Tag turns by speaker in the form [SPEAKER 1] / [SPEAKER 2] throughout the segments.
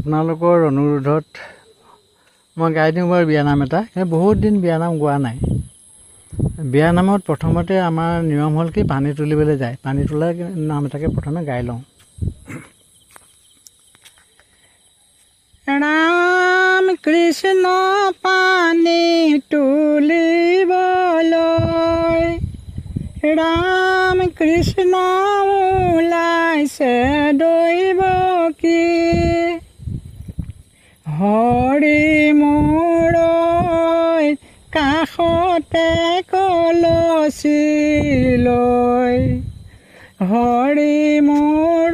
[SPEAKER 1] আপোনালোকৰ অনুৰোধত মই গাই দিওঁ বাৰু বিয়ানাম এটা। বহুত দিন বিয়ানাম গোৱা নাই। বিয়ানামত প্ৰথমতে আমাৰ নিয়ম হ'ল কি পানী তুলিবলৈ যায়। পানী তোলা নাম এটাকে প্ৰথমে গাই লওঁ। ৰাম কৃষ্ণ পানী তুলিবলৈ, ৰাম কৃষ্ণ ওলাইছে দৈৱকী, হৰি মোৰ কাষতে কলচি লৈ, হৰি মোৰ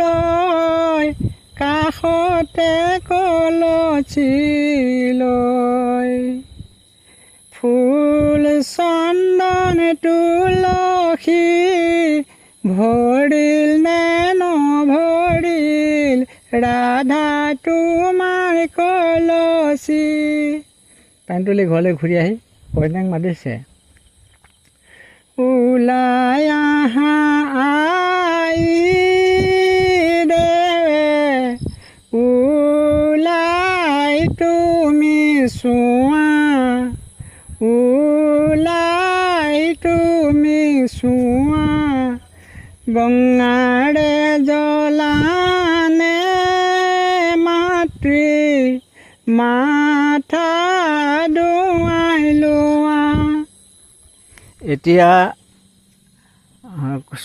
[SPEAKER 1] কাষতে কলচি লৈ, ফুল চন্দন তুলসী ভৰিল নে নভৰিল, ৰাধা তোমাৰ কলচি। পানী তুলি ঘৰলৈ ঘূৰি আহি কইনাক মাতিছে, ওলাই আহা আই দেৱে, ওলাই তুমি চোৱা, ওলাই তুমি চোৱা, গংগাৰে জলানে মাতৃ মাথা ধুৱাই লোৱা। এতিয়া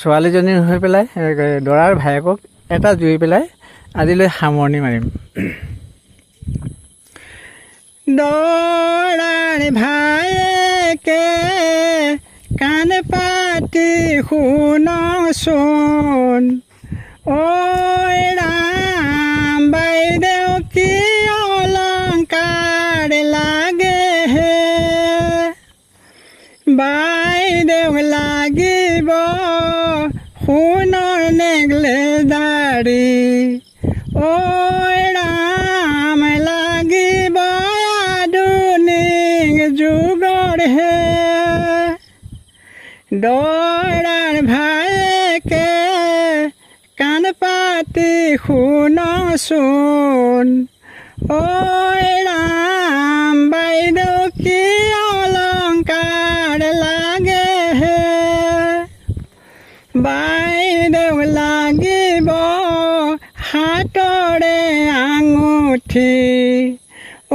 [SPEAKER 1] ছোৱালীজনী হৈ পেলাই দৰাৰ ভায়েকক এটা জুই পেলাই আজিলৈ সামৰণি মাৰিম। দৰাৰ ভায়েকে কাণ পাতি শুনচোন, ঐ ৰাম বাইদেউ কি অলংকাৰ লাগে হে, বাইদেউ লাগিব সোণৰ নেকলেছ দাড়ি, ঐ ৰাম লাগিব আধুনিক যুগৰ হে। দৰাৰ ভায়েকে কাণ পাতি শুনচোন, ঐ ৰাম বাইদেউ কি অলংকাৰ লাগে হে, বাইদেউ লাগিব হাতৰে আঙুঠি, ঐ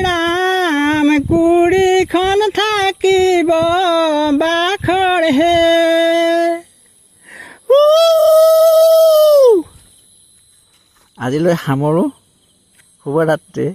[SPEAKER 1] ৰাম কুৰিখন থাকিব বাখৰ হে। আজিলৈ সামৰোঁ। শুভৰাত্ৰি।